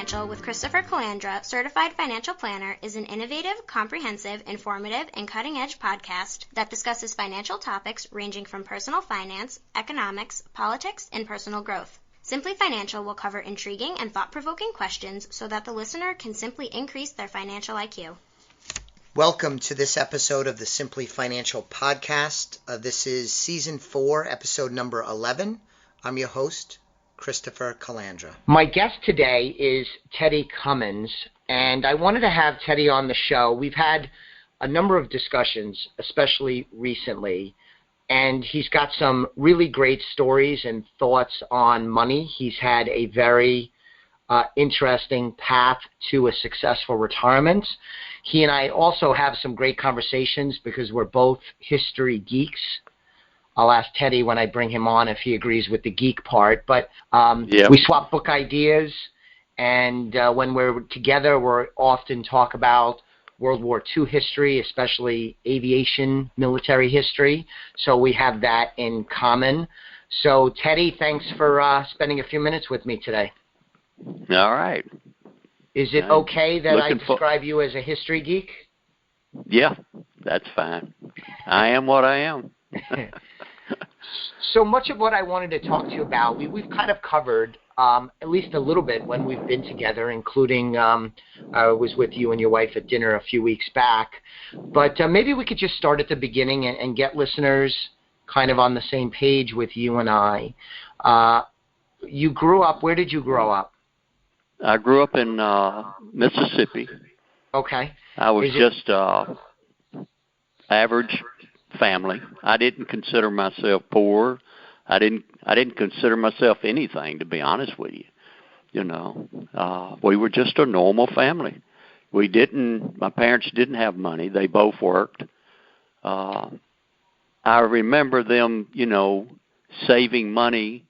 Financial with Christopher Calandra, Certified Financial Planner, is an innovative, comprehensive, informative, and cutting-edge podcast that discusses financial topics ranging from personal finance, economics, politics, and personal growth. Simply Financial will cover intriguing and thought-provoking questions so that the listener can simply increase their financial IQ. Welcome to this episode of the Simply Financial podcast. This is Season 4, episode number 11. I'm your host, Christopher Calandra. My guest today is Teddy Cummins, and I wanted to have Teddy on the show. We've had a number of discussions, especially recently, and he's got some really great stories and thoughts on money. He's had a very interesting path to a successful retirement. He and I also have some great conversations because we're both history geeks. I'll ask Teddy when I bring him on if he agrees with the geek part. But we swap book ideas, and when we're together, we often talk about World War II history, especially aviation, military history. So we have that in common. So, Teddy, thanks for spending a few minutes with me today. All right. Is it okay that I describe you as a history geek? Yeah, that's fine. I am what I am. So much of what I wanted to talk to you about, we've kind of covered at least a little bit when we've been together, including I was with you and your wife at dinner a few weeks back. But maybe we could just start at the beginning and get listeners kind of on the same page with you and I. You grew up, where did you grow up? I grew up in Mississippi. Okay. I was just average family. I didn't consider myself poor. I didn't consider myself anything, to be honest with you. You know, we were just a normal family. My parents didn't have money. They both worked. I remember them, saving money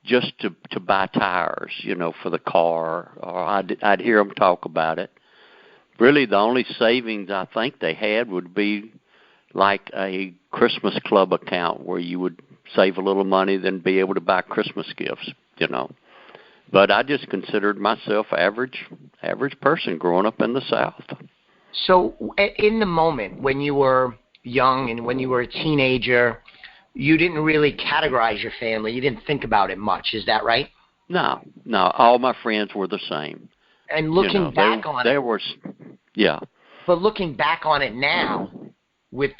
just to buy tires, for the car, or I'd hear them talk about it. Really, the only savings I think they had would be like a Christmas club account where you would save a little money, then be able to buy Christmas gifts, But I just considered myself average person growing up in the South. So in the moment when you were young and when you were a teenager, you didn't really categorize your family. You didn't think about it much. Is that right? No. All my friends were the same. And looking back on it. Yeah. But looking back on it now, with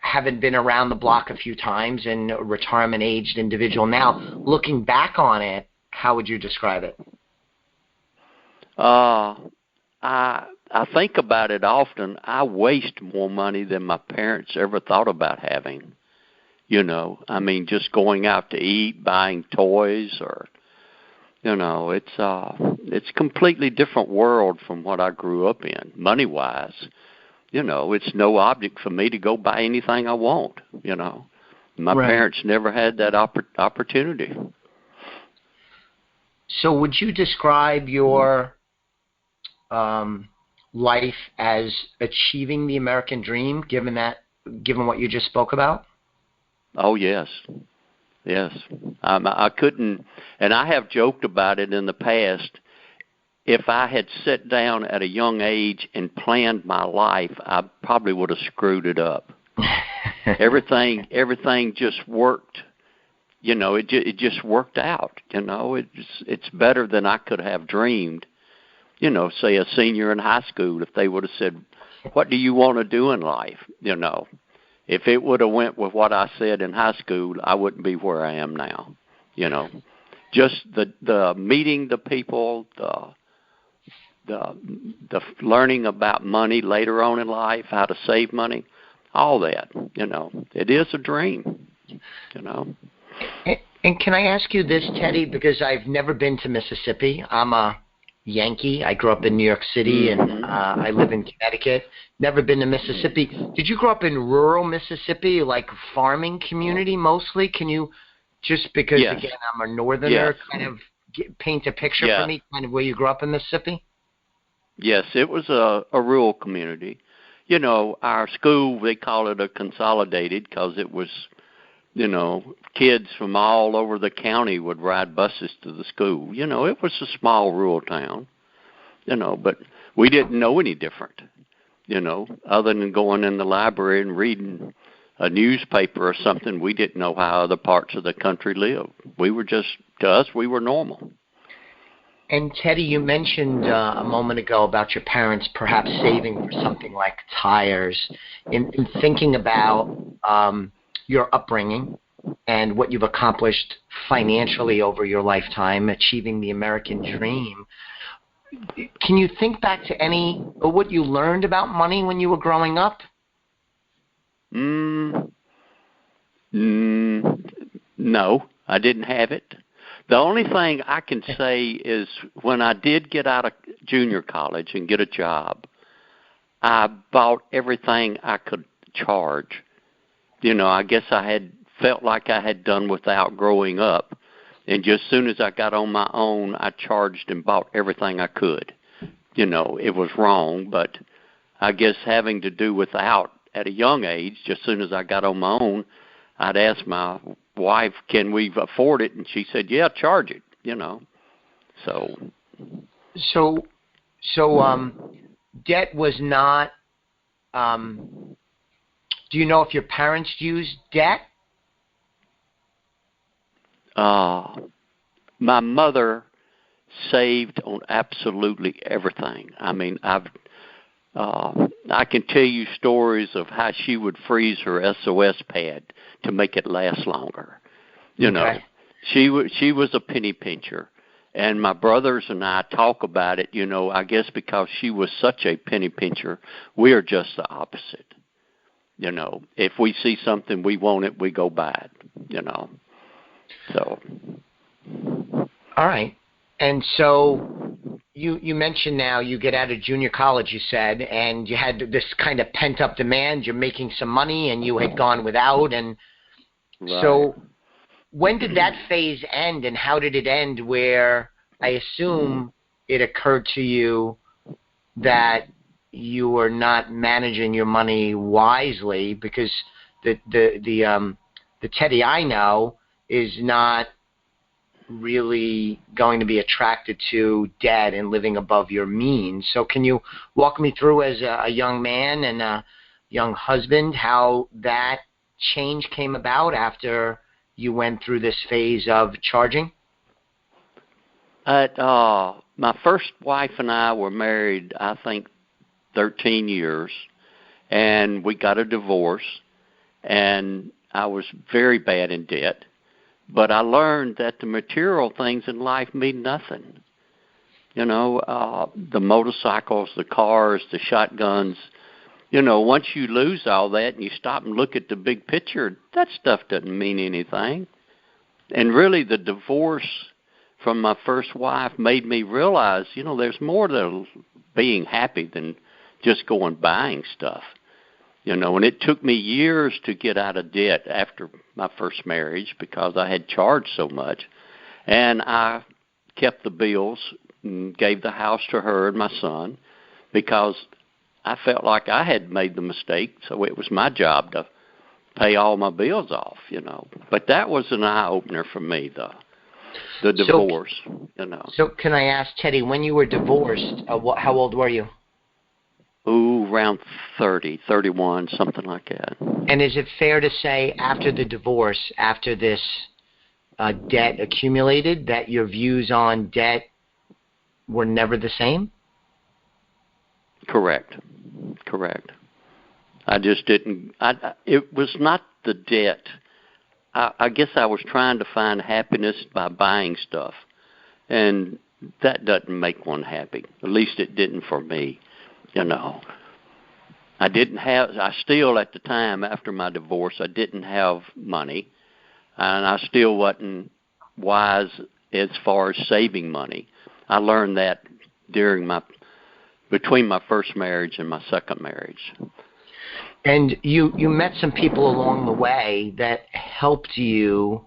having been around the block a few times and a retirement-aged individual now, looking back on it, how would you describe it? I think about it often. I waste more money than my parents ever thought about having. Just going out to eat, buying toys, or, it's a completely different world from what I grew up in, money-wise. It's no object for me to go buy anything I want, My parents never had that opportunity. So would you describe your life as achieving the American dream, given what you just spoke about? Oh, yes. Yes. I couldn't, and I have joked about it in the past. If I had sat down at a young age and planned my life, I probably would have screwed it up. Everything just worked. It just worked out. It's better than I could have dreamed. Say a senior in high school, if they would have said, "What do you want to do in life?" If it would have went with what I said in high school, I wouldn't be where I am now. Just the meeting the people, the learning about money later on in life, how to save money, all that. It is a dream. And can I ask you this, Teddy? Because I've never been to Mississippi. I'm a Yankee. I grew up in New York City, and I live in Connecticut. Never been to Mississippi. Did you grow up in rural Mississippi, like farming community mostly? Can you, just because, Yes. again, I'm a northerner, kind of paint a picture for me, kind of where you grew up in Mississippi? Yes, it was a rural community. Our school, they call it a consolidated because it was You know, kids from all over the county would ride buses to the school. You know, it was a small rural town, you know, but we didn't know any different, you know, other than going in the library and reading a newspaper or something. We didn't know how other parts of the country lived. We were just, to us, we were normal. And Teddy, you mentioned a moment ago about your parents perhaps saving for something like tires. In thinking about your upbringing and what you've accomplished financially over your lifetime, achieving the American dream, can you think back to what you learned about money when you were growing up? No, I didn't have it. The only thing I can say is when I did get out of junior college and get a job, I bought everything I could charge. You know, I guess I had felt like I had done without growing up. And just as soon as I got on my own, I charged and bought everything I could. You know, it was wrong, but I guess having to do without at a young age, just as soon as I got on my own, I'd ask my wife, can we afford it? And she said, yeah, charge it, you know. So debt was not, do you know if your parents used debt? My mother saved on absolutely everything. I mean, I can tell you stories of how she would freeze her SOS pad to make it last longer. You know, she was a penny pincher, and my brothers and I talk about it. You know, I guess because she was such a penny pincher, we are just the opposite. You know, if we see something we want it, we go buy it. You know, so. All right. And so you mentioned now you get out of junior college, you said, and you had this kind of pent-up demand. You're making some money, and you had gone without. And right. So when did that phase end, and how did it end where I assume it occurred to you that you were not managing your money wisely, because the Teddy I know is not really going to be attracted to debt and living above your means. So can you walk me through, as a young man and a young husband, how that change came about after you went through this phase of charging? My first wife and I were married, I think, 13 years, and we got a divorce, and I was very bad in debt. But I learned that the material things in life mean nothing. You know, the motorcycles, the cars, the shotguns. You know, once you lose all that and you stop and look at the big picture, that stuff doesn't mean anything. And really, the divorce from my first wife made me realize, you know, there's more to being happy than just going buying stuff. You know, and it took me years to get out of debt after my first marriage because I had charged so much. And I kept the bills and gave the house to her and my son because I felt like I had made the mistake, so it was my job to pay all my bills off, you know. But that was an eye-opener for me, the divorce, you know. So can I ask, Teddy, when you were divorced, how old were you? Around 30, 31, something like that. And is it fair to say after the divorce, after this debt accumulated, that your views on debt were never the same? Correct. I just didn't, it was not the debt. I guess I was trying to find happiness by buying stuff. And that doesn't make one happy. At least it didn't for me. You know, I still at the time after my divorce, I didn't have money, and I still wasn't wise as far as saving money. I learned that between my first marriage and my second marriage. And you met some people along the way that helped you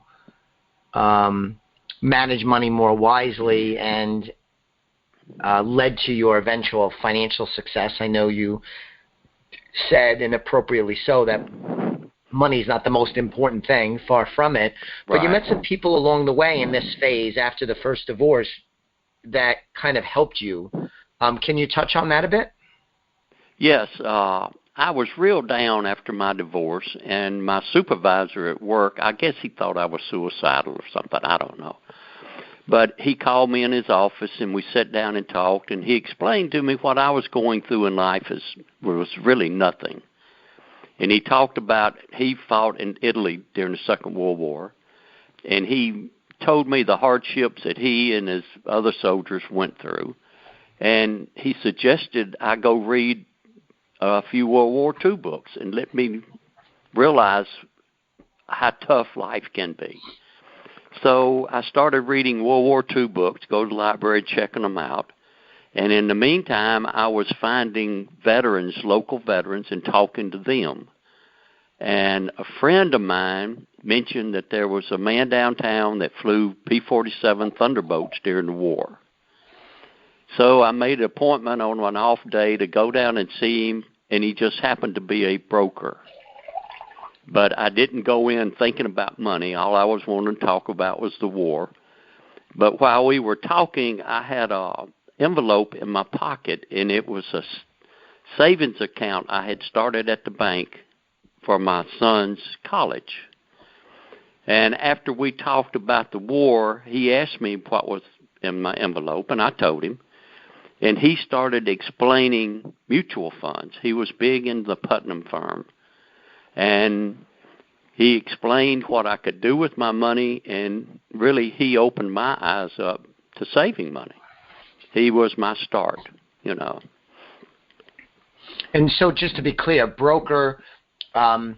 manage money more wisely and led to your eventual financial success. I know you said, and appropriately so, that money's not the most important thing, far from it. But you met some people along the way in this phase after the first divorce that kind of helped you. Can you touch on that a bit? Yes. I was real down after my divorce, and my supervisor at work, I guess he thought I was suicidal or something. I don't know. But he called me in his office, and we sat down and talked, and he explained to me what I was going through in life was really nothing. And he talked about he fought in Italy during the Second World War, and he told me the hardships that he and his other soldiers went through. And he suggested I go read a few World War II books and let me realize how tough life can be. So I started reading World War II books, go to the library, checking them out. And in the meantime, I was finding veterans, local veterans, and talking to them. And a friend of mine mentioned that there was a man downtown that flew P-47 Thunderbolts during the war. So I made an appointment on an off day to go down and see him, and he just happened to be a broker. But I didn't go in thinking about money. All I was wanting to talk about was the war. But while we were talking, I had an envelope in my pocket, and it was a savings account I had started at the bank for my son's college. And after we talked about the war, he asked me what was in my envelope, and I told him. And he started explaining mutual funds. He was big in the Putnam firm. And he explained what I could do with my money, and really he opened my eyes up to saving money. He was my start, you know. And so just to be clear, broker, back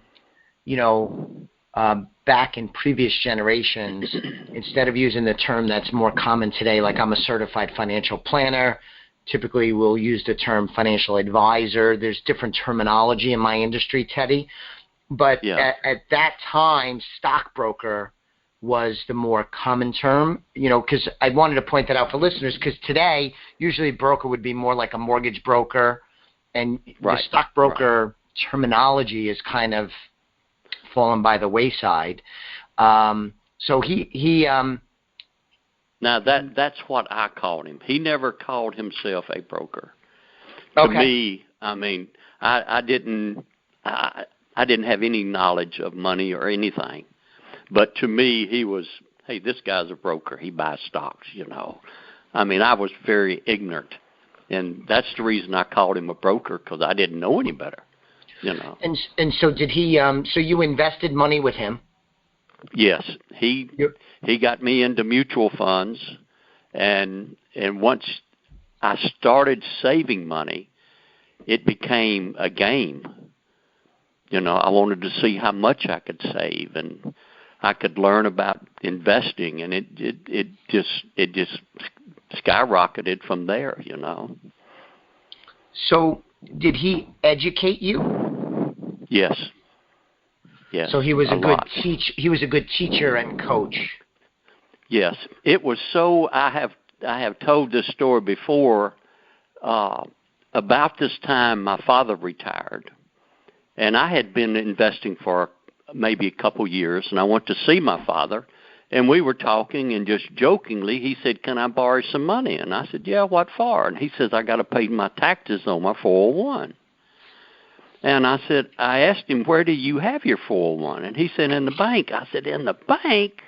in previous generations, instead of using the term that's more common today, like I'm a certified financial planner, typically we'll use the term financial advisor. There's different terminology in my industry, Teddy. But at that time, stockbroker was the more common term, because I wanted to point that out for listeners, because today, usually broker would be more like a mortgage broker, and the stockbroker terminology is kind of fallen by the wayside. So he Now, that's what I called him. He never called himself a broker. To me, I mean, I didn't have any knowledge of money or anything. But to me, he was, hey, this guy's a broker. He buys stocks, I mean, I was very ignorant. And that's the reason I called him a broker, because I didn't know any better, And so did he, so you invested money with him? Yes. He got me into mutual funds. And once I started saving money, it became a game. I wanted to see how much I could save, and I could learn about investing, and it just skyrocketed from there, So, did he educate you? Yes. Yes. So he was a good He was a good teacher and coach. Yes, it was so. I have told this story before. About this time, my father retired. And I had been investing for maybe a couple years, and I went to see my father, and we were talking, and just jokingly, he said, "Can I borrow some money?" And I said, "Yeah, what for?" And he says, "I got to pay my taxes on my 401." And I asked him, "Where do you have your 401?" And he said, "In the bank." I said, "In the bank?"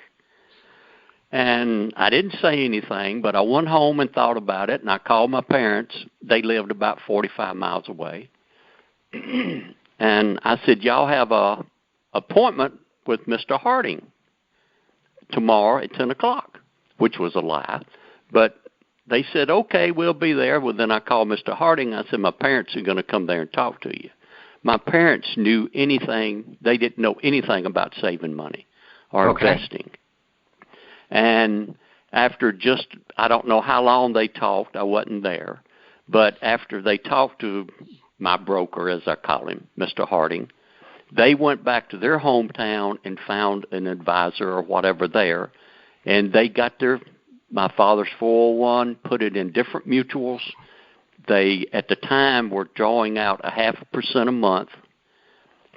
And I didn't say anything, but I went home and thought about it, and I called my parents. They lived about 45 miles away. And I said, "Y'all have a appointment with Mr. Harding tomorrow at 10 o'clock, which was a lie. But they said, "Okay, we'll be there." Well, then I called Mr. Harding. I said, "My parents are going to come there and talk to you." My parents knew anything. They didn't know anything about saving money or investing. And after I don't know how long they talked, I wasn't there. But after they talked to my broker, as I call him, Mr. Harding, they went back to their hometown and found an advisor or whatever there, and they got my father's 401, put it in different mutuals. They, at the time, were drawing out 0.5% a month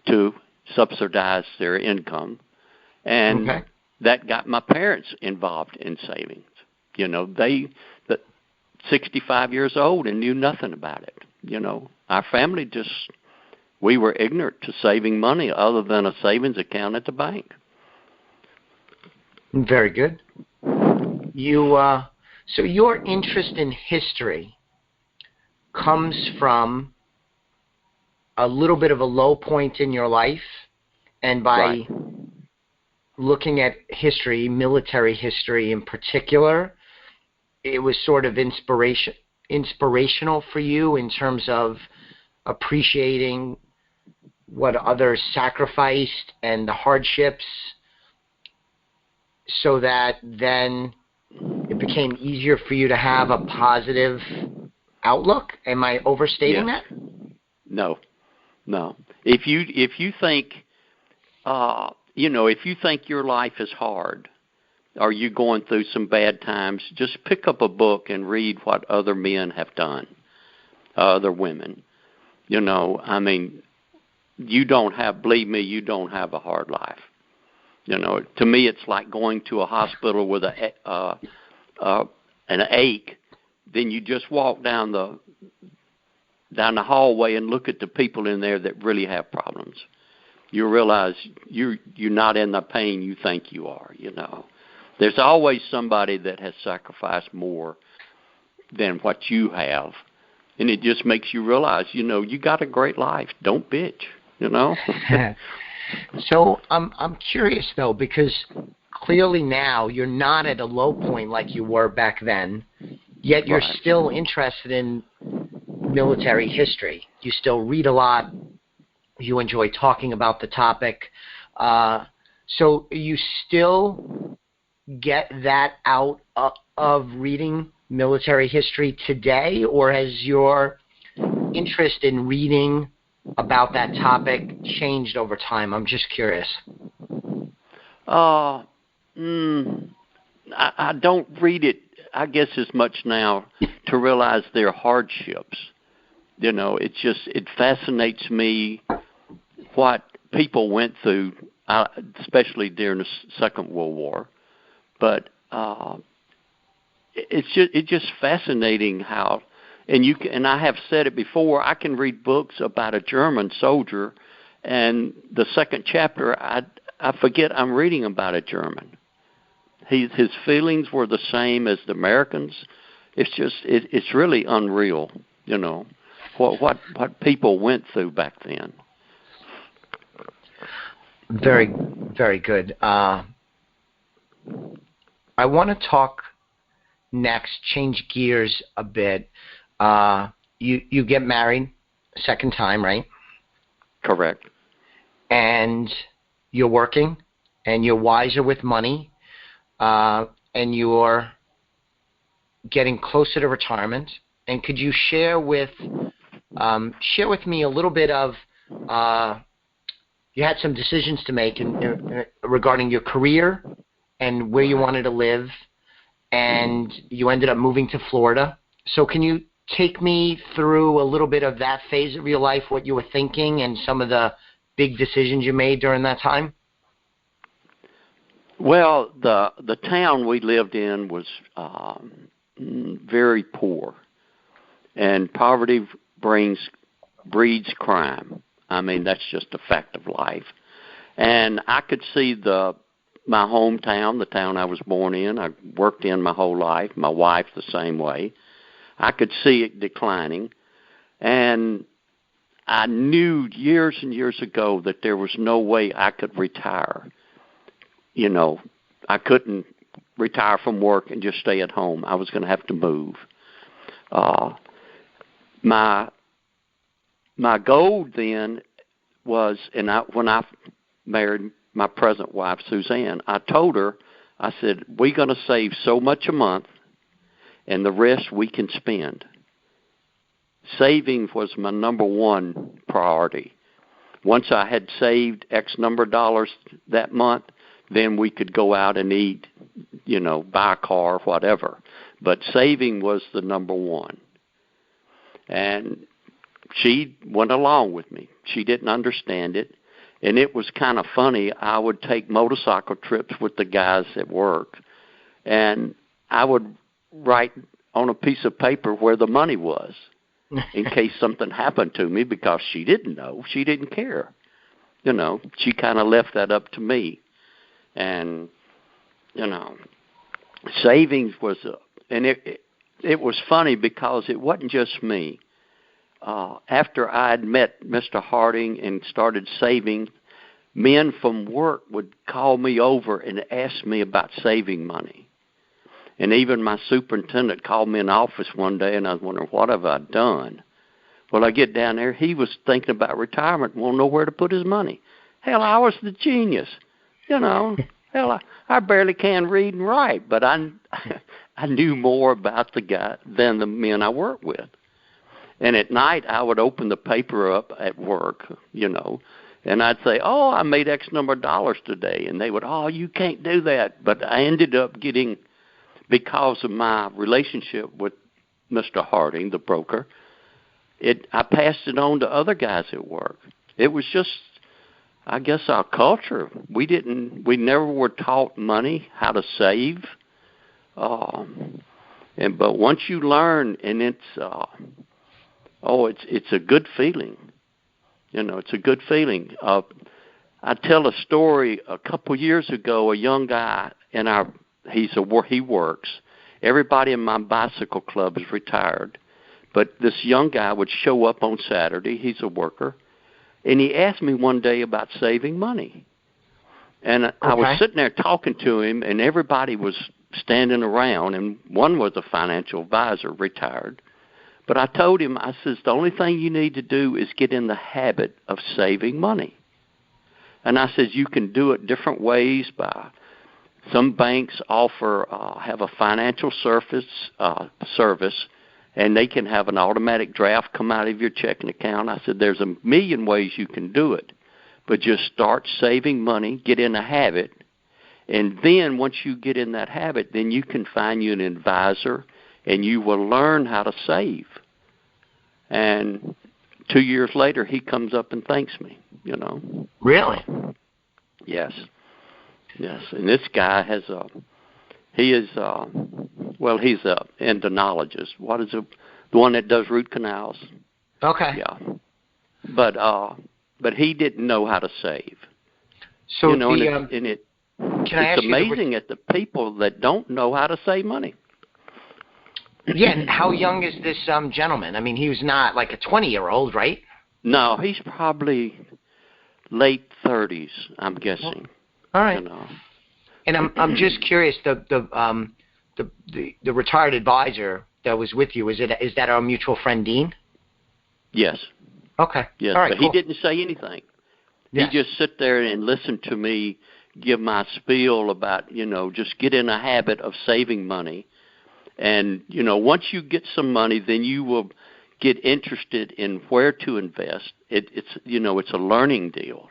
to subsidize their income. And that got my parents involved in savings. You know, they 65 years old and knew nothing about it. You know, our family we were ignorant to saving money other than a savings account at the bank. Very good. So your interest in history comes from a little bit of a low point in your life, and by looking at history, military history in particular, it was sort of inspirational for you in terms of appreciating what others sacrificed and the hardships, so that then it became easier for you to have a positive outlook. Am I overstating that? No. If you think, if you think your life is hard, or you're going through some bad times, just pick up a book and read what other men have done, other women. You know, I mean, believe me, you don't have a hard life. You know, to me, it's like going to a hospital with an ache. Then you just walk down the hallway and look at the people in there that really have problems. You realize you're not in the pain you think you are. You know, there's always somebody that has sacrificed more than what you have, and it just makes you realize, you know, you got a great life. Don't bitch. You know. So I'm curious though, because clearly now you're not at a low point like you were back then, yet you're still interested in military history. You still read a lot. You enjoy talking about the topic. So you still get that out of reading military history today, or has your interest in reading about that topic changed over time? I'm just curious. I don't read it, I guess, as much now to realize their hardships. You know, it fascinates me what people went through, especially during the Second World War. But it's just fascinating how. And I have said it before, I can read books about a German soldier, and the second chapter, I forget I'm reading about a German. His feelings were the same as the Americans. It's really unreal, you know, what people went through back then. Very, very good. I want to talk next, change gears a bit. You get married second time, right? Correct. And you're working, and you're wiser with money, and you're getting closer to retirement. And could you share with me a little bit of you had some decisions to make regarding your career and where you wanted to live, and you ended up moving to Florida. So can you take me through a little bit of that phase of your life, what you were thinking, and some of the big decisions you made during that time? Well, the town we lived in was very poor, and poverty breeds crime. I mean, that's just a fact of life. And I could see my hometown, the town I was born in, I worked in my whole life, my wife the same way. I could see it declining, and I knew years and years ago that there was no way I could retire. You know, I couldn't retire from work and just stay at home. I was going to have to move. My goal then was, when I married my present wife, Suzanne, I told her, I said, we're going to save so much a month, and the rest we can spend. Saving was my number one priority. Once I had saved X number of dollars that month, then we could go out and eat, you know, buy a car, whatever. But saving was the number one. And she went along with me. She didn't understand it. And it was kind of funny. I would take motorcycle trips with the guys at work, and I would write on a piece of paper where the money was in case something happened to me, because she didn't know. She didn't care. She kind of left that up to me. And, savings was, and it was funny because it wasn't just me. After I had met Mr. Harding and started saving, men from work would call me over and ask me about saving money. And even my superintendent called me in the office one day, and I was wondering, what have I done? Well, I get down there, he was thinking about retirement, won't know where to put his money. Hell, I was the genius. Hell, I barely can read and write, but I knew more about the guy than the men I worked with. And at night, I would open the paper up at work, and I'd say, oh, I made X number of dollars today. And they would, oh, you can't do that. But I ended up getting, because of my relationship with Mr. Harding, the broker, I passed it on to other guys at work. It was just, I guess, our culture. We never were taught money, how to save. But once you learn, and it's a good feeling. It's a good feeling. I tell a story. A couple years ago, a young guy he works. Everybody in my bicycle club is retired, but this young guy would show up on Saturday. He's a worker, and he asked me one day about saving money. And okay. I was sitting there talking to him, and everybody was standing around, and one was a financial advisor, retired. But I told him, I says, the only thing you need to do is get in the habit of saving money. And I says, you can do it different ways. By some banks offer, have a financial service, and they can have an automatic draft come out of your checking account. I said, there's a million ways you can do it, but just start saving money, get in a habit, and then once you get in that habit, then you can find you an advisor, and you will learn how to save. And 2 years later, he comes up and thanks me, Really? Yes. And this guy he's an endocrinologist. What is it? The one that does root canals. Okay. Yeah. But he didn't know how to save. So it's amazing at the people that don't know how to save money. Yeah, and how young is this gentleman? I mean, he was not like a 20-year-old, right? No, he's probably late 30s, I'm guessing. All right. And I'm just curious, the retired advisor that was with you, is that our mutual friend Dean? Yes. Okay. Yes, all right, but cool. He didn't say anything. Yes. He just sit there and listened to me give my spiel about, just get in a habit of saving money. And, once you get some money, then you will get interested in where to invest. It's a learning deal.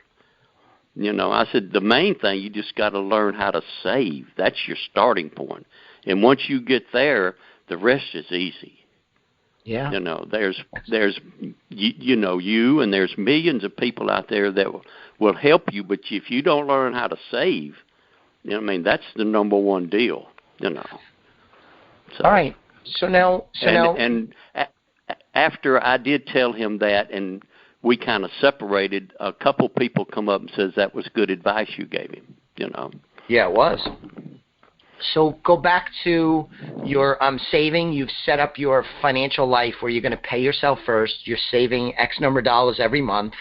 I said, the main thing, you just got to learn how to save. That's your starting point. And once you get there, the rest is easy. Yeah. There's you, and there's millions of people out there that will help you. But if you don't learn how to save, that's the number one deal, So, all right. And after I did tell him that, and we kind of separated, a couple people come up and says that was good advice you gave him. Yeah, it was. So go back to your saving. You've set up your financial life where you're going to pay yourself first. You're saving X number of dollars every month,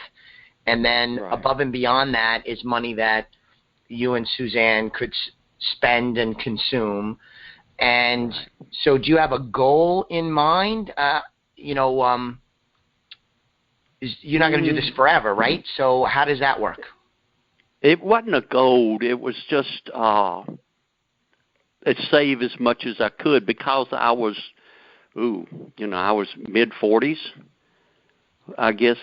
and then above and beyond that is money that you and Suzanne could spend and consume. And so do you have a goal in mind? You're not going to do this forever, right? So how does that work? It wasn't a goal. It was just save as much as I could, because I was, I was mid-40s, I guess.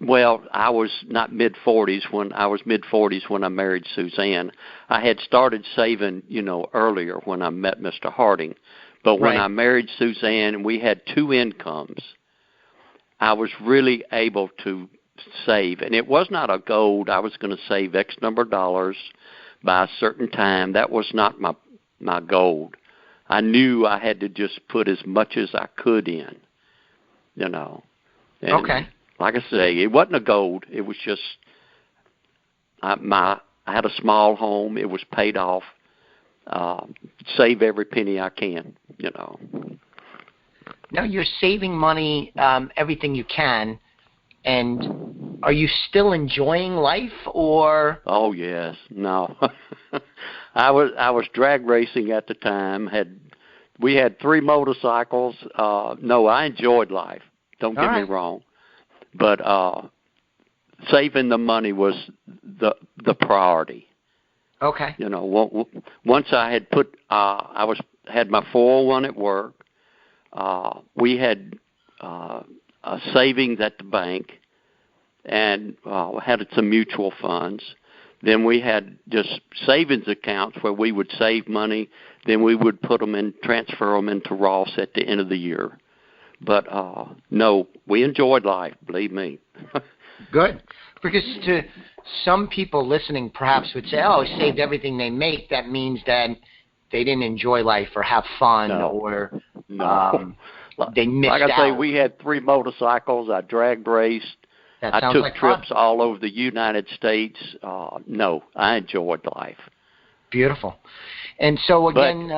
Well, I was not mid-40s when I married Suzanne. I had started saving, earlier when I met Mr. Harding. But when I married Suzanne and we had two incomes, I was really able to save. And it was not a goal. I was going to save X number of dollars by a certain time. That was not my goal. I knew I had to just put as much as I could in, you know. And okay. Like I say, it wasn't a goal. It was just I had a small home. It was paid off. Save every penny I can, you know. Now you're saving money, everything you can, and are you still enjoying life, or? Oh yes, no. I was drag racing at the time. We had 3 motorcycles. No, I enjoyed life. Don't get me wrong, but saving the money was the priority. Okay. You know, once I had had my 401 at work. We had savings at the bank, and had some mutual funds. Then we had just savings accounts where we would save money. Then we would transfer them into Roth at the end of the year. But no, we enjoyed life, believe me. Good. Because to some people listening perhaps would say, oh, saved everything they make. That means that they didn't enjoy life or have fun or they missed out. Like I say, we had 3 motorcycles. I drag raced. I took like trips all over the United States. No, I enjoyed life. Beautiful. And so again,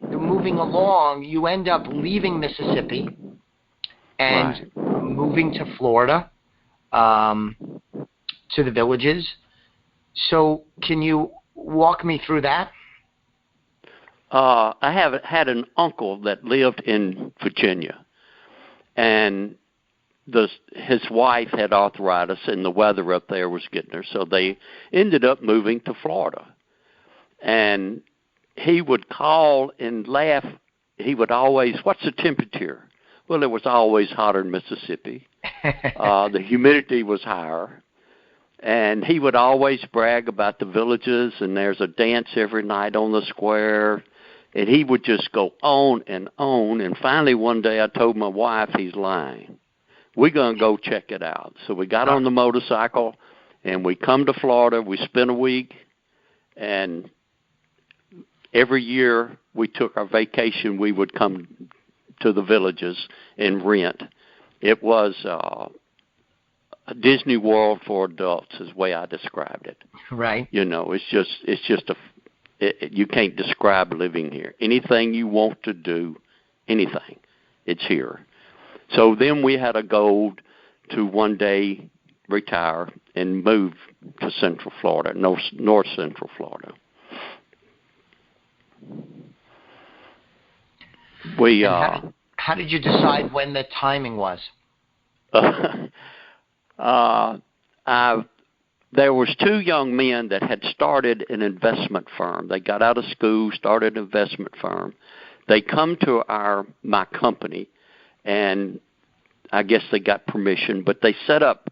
moving along, you end up leaving Mississippi and moving to Florida, to the Villages. So can you walk me through that? I had an uncle that lived in Virginia, and his wife had arthritis, and the weather up there was getting her, so they ended up moving to Florida. And he would call and laugh. He would always, what's the temperature? Well, it was always hotter in Mississippi. The humidity was higher. And he would always brag about the Villages, and there's a dance every night on the square. And he would just go on. And finally one day I told my wife he's lying. We're going to go check it out. So we got on the motorcycle, and we come to Florida. We spent a week, and every year we took our vacation, we would come to the Villages and rent. It was a Disney World for adults is the way I described it. Right. You know, it's just you can't describe living here. Anything you want to do, anything, it's here. So then we had a goal to one day retire and move to Central Florida, North Central Florida. How did you decide when the timing was? There was 2 young men that had started an investment firm. They got out of school, started an investment firm. They come to my company, and I guess they got permission, but they set up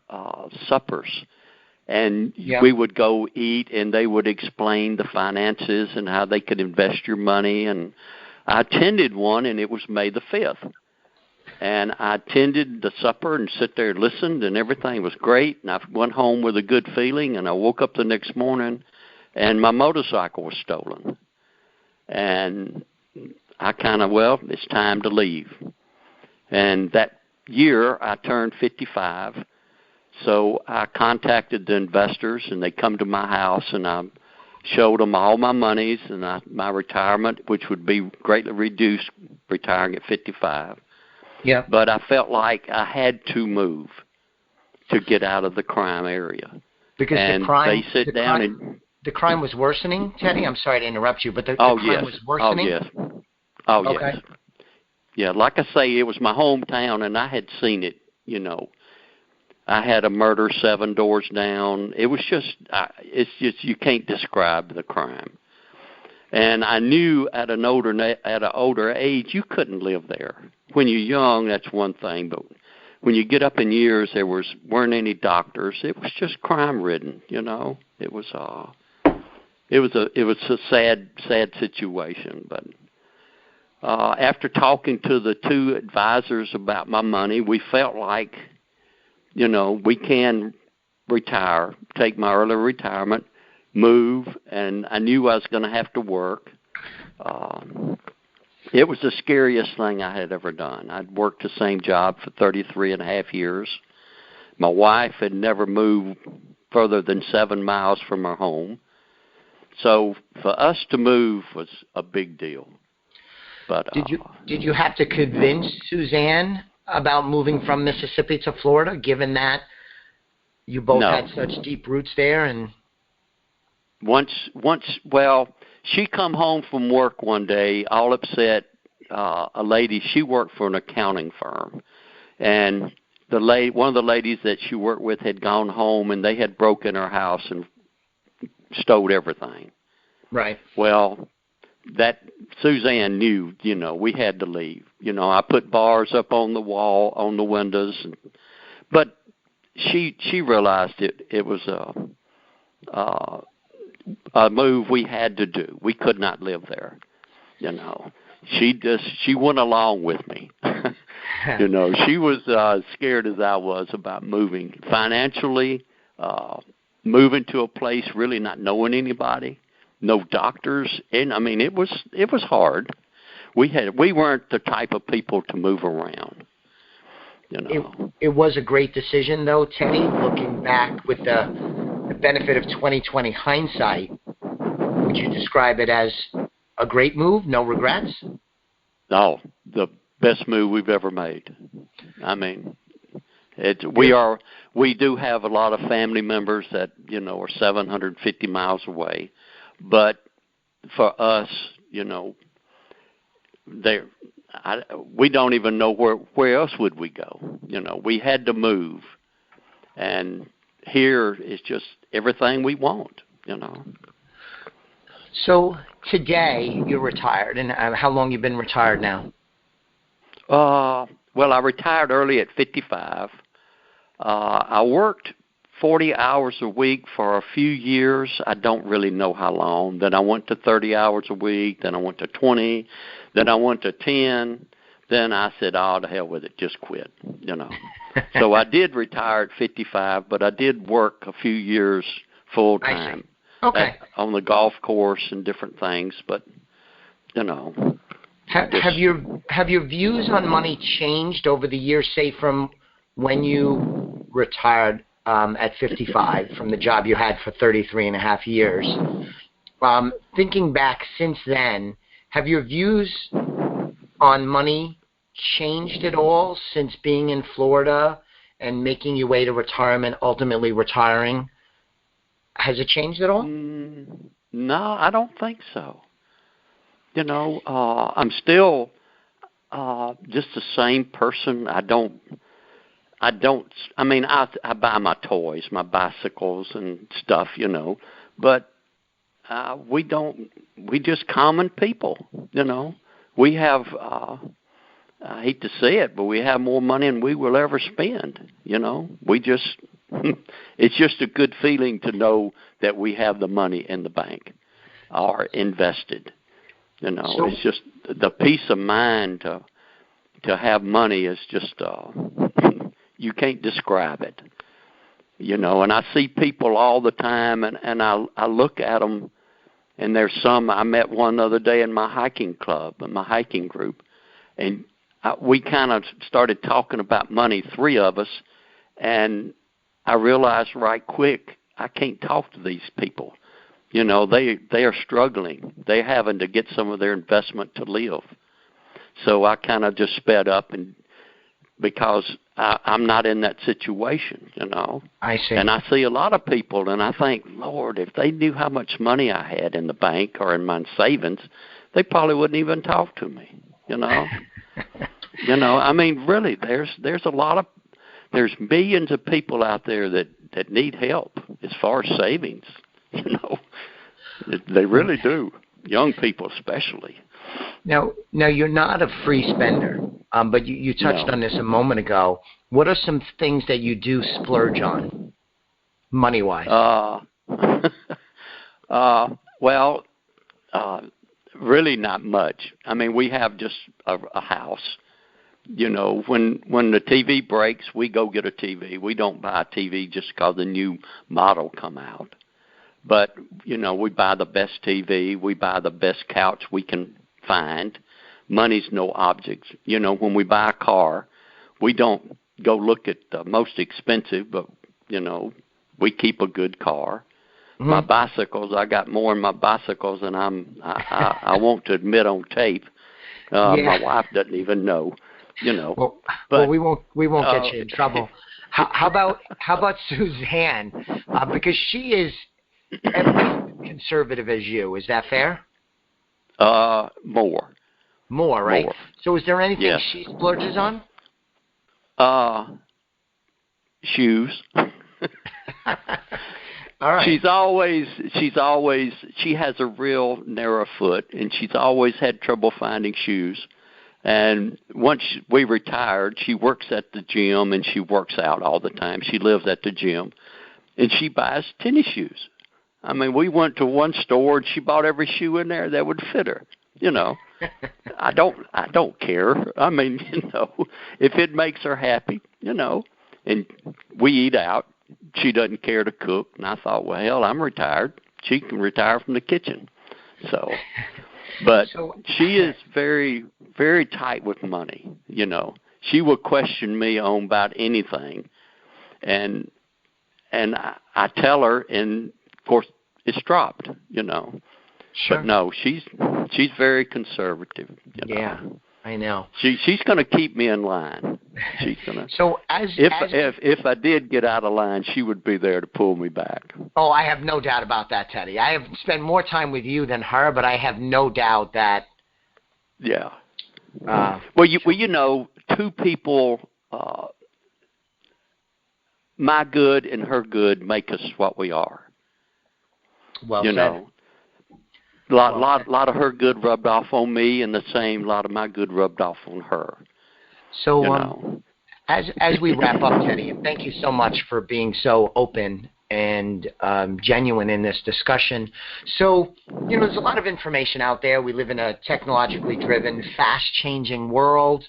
suppers. And we would go eat, and they would explain the finances and how they could invest your money. And I attended one, and it was May the 5th. And I attended the supper and sit there and listened, and everything was great. And I went home with a good feeling, and I woke up the next morning, and my motorcycle was stolen. And I it's time to leave. And that year, I turned 55. So I contacted the investors, and they come to my house, and I showed them all my monies and my retirement, which would be greatly reduced retiring at 55. Yeah. But I felt like I had to move to get out of the crime area. Because the crime was worsening, Teddy? I'm sorry to interrupt you, but the crime was worsening? Oh, yes. Yeah, like I say, it was my hometown, and I had seen it, you know. I had a murder 7 doors down. It was it's just you can't describe the crime. And I knew at an older age, you couldn't live there. When you're young, that's one thing, but when you get up in years, there weren't any doctors. It was just crime-ridden, you know. It was a sad situation. But after talking to the 2 advisors about my money, we felt like we can retire, take my early retirement, move, and I knew I was going to have to work. It was the scariest thing I had ever done. I'd worked the same job for 33 and a half years. My wife had never moved further than 7 miles from her home. So for us to move was a big deal. But did you have to convince Suzanne about moving from Mississippi to Florida, given that you both had such deep roots there? And well, she come home from work one day, all upset. A lady, she worked for an accounting firm, and one of the ladies that she worked with had gone home, and they had broken her house and stole everything. Right. Well, that Suzanne knew, we had to leave. I put bars up on the wall, on the windows, but she realized it was a move we had to do. We could not live there. She went along with me. She was scared as I was about moving financially, moving to a place really not knowing anybody, no doctors, and it was hard. We weren't the type of people to move around. It was a great decision, though, Teddy. Looking back with the benefit of 2020 hindsight, would you describe it as a great move? No regrets? No, the best move we've ever made. We do have a lot of family members that are 750 miles away, but for us, we don't even know where else would we go. We had to move, and here is just everything we want. So today you're retired, and how long you been retired now? Well, I retired early at 55. I worked 40 hours a week for a few years. I don't really know how long. Then I went to 30 hours a week. Then I went to 20. Then I went to 10. Then I said, oh, to hell with it, just quit, So I did retire at 55, but I did work a few years full time. Okay. On the golf course and different things, but Have your views on money changed over the years, say from when you retired at 55 from the job you had for 33 and a half years? Thinking back since then, have your views on money changed at all since being in Florida and making your way to retirement, ultimately retiring? Has it changed at all? No, I don't think so. I'm still just the same person. I buy my toys, my bicycles and stuff, but we just common people, We have, I hate to say it, but we have more money than we will ever spend, We just, it's just a good feeling to know that we have the money in the bank or invested. It's just the peace of mind to have money is just, you can't describe it. And I see people all the time, and I look at them, and there's some, I met one the other day in my hiking club, in my hiking group, and we kind of started talking about money, three of us, and I realized right quick, I can't talk to these people. They are struggling. They're having to get some of their investment to live. So I kind of just sped up, and because I'm not in that situation, I see. And I see a lot of people, and I think, Lord, if they knew how much money I had in the bank or in my savings, they probably wouldn't even talk to me, Really, there's millions of people out there that need help as far as savings, They really do, young people especially. Now you're not a free spender, but you touched on this a moment ago. What are some things that you do splurge on, money-wise? Really not much. We have just a house, You know, when the TV breaks, we go get a TV. We don't buy a TV just because the new model come out. But, you know, we buy the best TV. We buy the best couch we can find. Money's no object. You know, when we buy a car, we don't go look at the most expensive, but, you know, we keep a good car. Mm-hmm. My bicycles, I got more in my bicycles than I want to admit on tape. My wife doesn't even know. You know, well, we won't get you in trouble. How about Suzanne? Because she is at least conservative as you. Is that fair? More, right? More. So, is there anything she splurges on? Shoes. All right. She has a real narrow foot, and she's always had trouble finding shoes. And once we retired, she works at the gym, and she works out all the time. She lives at the gym, and she buys tennis shoes. I mean, we went to one store, and she bought every shoe in there that would fit her. You know, I don't care. I mean, you know, if it makes her happy, you know. And we eat out. She doesn't care to cook. And I thought, well, hell, I'm retired. She can retire from the kitchen. But she is very, very tight with money, you know. She will question me on about anything. And I tell her, and, of course, it's dropped, you know. Sure. But, no, she's very conservative, you know. Yeah, I know. She's going to keep me in line. She's going to. So if I did get out of line, she would be there to pull me back. Oh, I have no doubt about that, Teddy. I have spent more time with you than her, but I have no doubt that. Yeah. Well, you know, two people, my good and her good make us what we are. Well, you said. know. A lot of her good rubbed off on me, and the same lot of my good rubbed off on her. So, you know. as we wrap up, Teddy, and thank you so much for being so open and genuine in this discussion. So, you know, there's a lot of information out there. We live in a technologically driven, fast-changing world,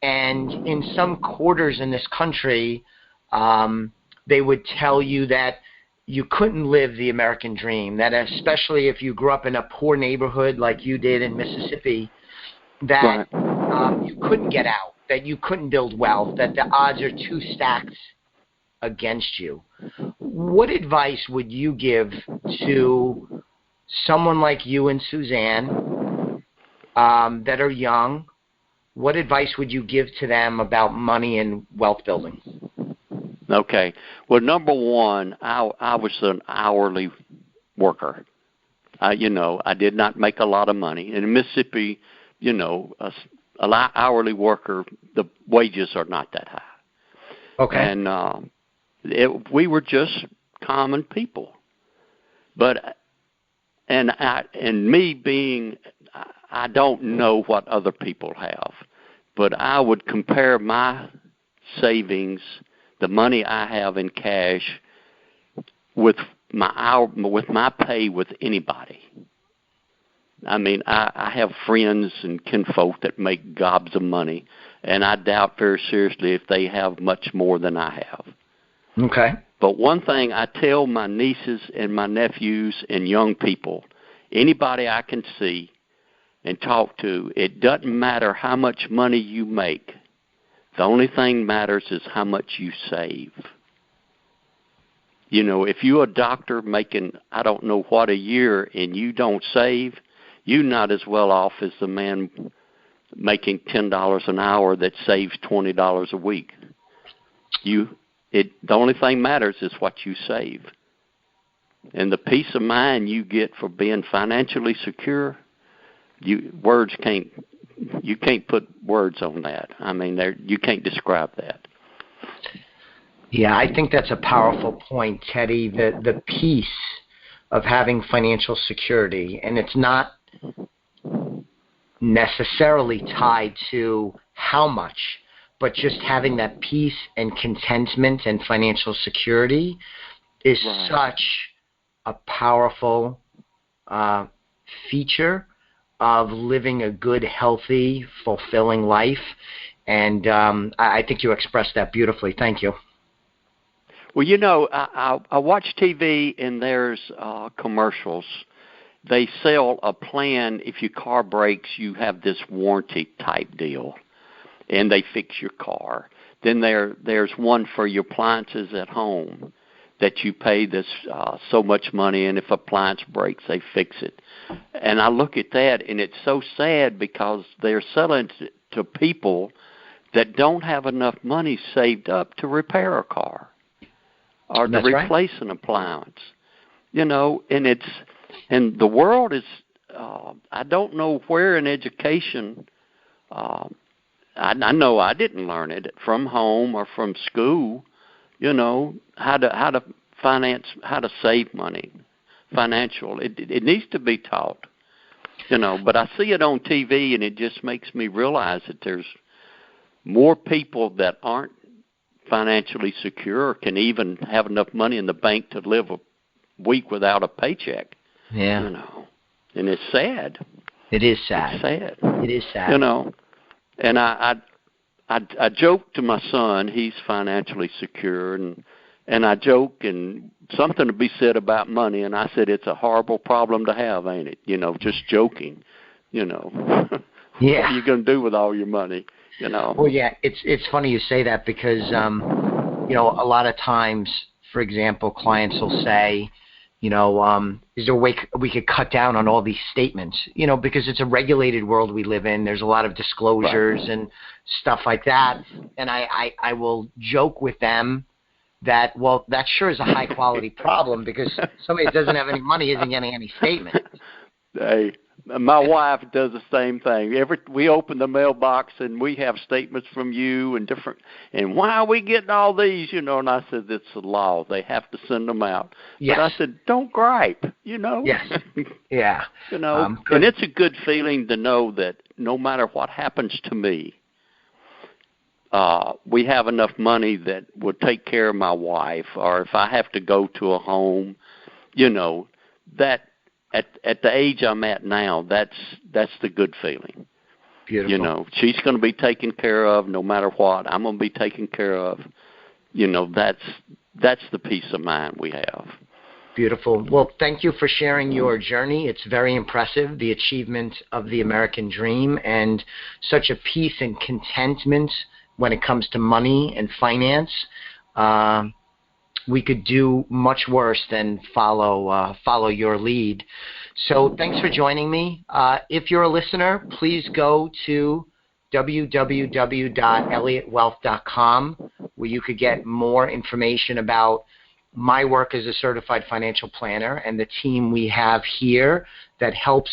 and in some quarters in this country, they would tell you that you couldn't live the American dream, that especially if you grew up in a poor neighborhood like you did in Mississippi, that you couldn't get out, that you couldn't build wealth, that the odds are too stacked against you. What advice would you give to someone like you and Suzanne that are young? What advice would you give to them about money and wealth building? Okay. Well, number one, I was an hourly worker. You know, I did not make a lot of money. In Mississippi, you know, a hourly worker, the wages are not that high. Okay. And we were just common people. But and me being, I don't know what other people have, but I would compare my savings, the money I have in cash, with my pay with anybody. I mean, I have friends and kinfolk that make gobs of money, and I doubt very seriously if they have much more than I have. Okay. But one thing I tell my nieces and my nephews and young people, anybody I can see and talk to, it doesn't matter how much money you make. The only thing matters is how much you save. You know, if you're a doctor making, I don't know what a year, and you don't save, you're not as well off as the man making $10 an hour that saves $20 a week. The only thing matters is what you save. And the peace of mind you get for being financially secure, you can't put words on that. I mean, you can't describe that. Yeah, I think that's a powerful point, Teddy, the peace of having financial security. And it's not necessarily tied to how much, but just having that peace and contentment and financial security is such a powerful feature of living a good, healthy, fulfilling life. And I think you expressed that beautifully. Thank you. Well, I watch TV and there's commercials. They sell a plan. If your car breaks, you have this warranty type deal, and they fix your car. Then there's one for your appliances at home that you pay this so much money, and if appliance breaks, they fix it. And I look at that, and it's so sad because they're selling to people that don't have enough money saved up to repair a car or to replace an appliance. And the world is, I don't know where in education, I know I didn't learn it from home or from school, how to finance, how to save money, financial. It needs to be taught, but I see it on TV and it just makes me realize that there's more people that aren't financially secure or can even have enough money in the bank to live a week without a paycheck. Yeah. And it's sad. It is sad. It's sad. It is sad. And I joke to my son, he's financially secure, and I joke and something to be said about money, and I said it's a horrible problem to have, ain't it? Just joking, Yeah. What are you going to do with all your money, Well, yeah, it's funny you say that because, a lot of times, for example, clients will say, is there a way we could cut down on all these statements? Because it's a regulated world we live in. There's a lot of disclosures and stuff like that. And I will joke with them that, well, that sure is a high-quality problem because somebody that doesn't have any money isn't getting any statement. Hey, my wife does the same thing. We open the mailbox and we have statements from you and different. And why are we getting all these? And I said it's the law. They have to send them out. Yes. But I said don't gripe. Yes. Yeah. And it's a good feeling to know that no matter what happens to me, we have enough money that will take care of my wife, or if I have to go to a home, that. At the age I'm at now, that's the good feeling. Beautiful. She's going to be taken care of no matter what. I'm going to be taken care of. That's the peace of mind we have. Beautiful. Well, thank you for sharing your journey. It's very impressive, the achievement of the American dream, and such a peace and contentment when it comes to money and finance. We could do much worse than follow your lead. So thanks for joining me. If you're a listener, please go to www.elliottwealth.com where you could get more information about my work as a certified financial planner and the team we have here that helps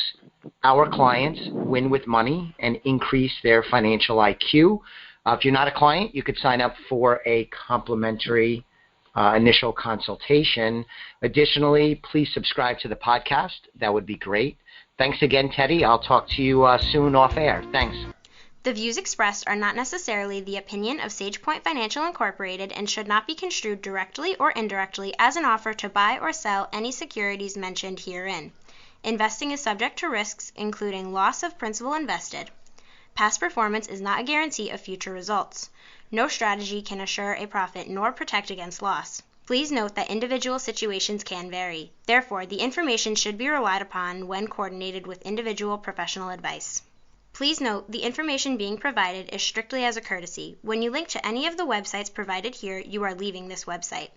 our clients win with money and increase their financial IQ. If you're not a client, you could sign up for a complimentary initial consultation. Additionally, please subscribe to the podcast. That would be great. Thanks again, Teddy. I'll talk to you soon off air. Thanks. The views expressed are not necessarily the opinion of SagePoint Financial Incorporated and should not be construed directly or indirectly as an offer to buy or sell any securities mentioned herein. Investing is subject to risks, including loss of principal invested. Past performance is not a guarantee of future results. No strategy can assure a profit nor protect against loss. Please note that individual situations can vary. Therefore, the information should be relied upon when coordinated with individual professional advice. Please note the information being provided is strictly as a courtesy. When you link to any of the websites provided here, you are leaving this website.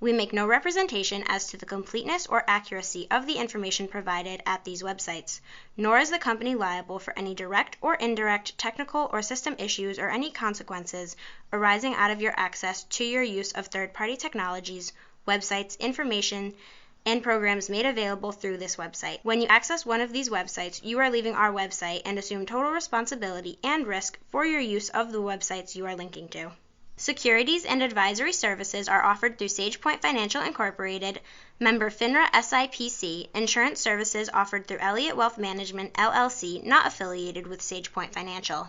We make no representation as to the completeness or accuracy of the information provided at these websites, nor is the company liable for any direct or indirect technical or system issues or any consequences arising out of your access to your use of third-party technologies, websites, information, and programs made available through this website. When you access one of these websites, you are leaving our website and assume total responsibility and risk for your use of the websites you are linking to. Securities and advisory services are offered through SagePoint Financial Incorporated, member FINRA SIPC. Insurance services offered through Elliott Wealth Management, LLC, not affiliated with SagePoint Financial.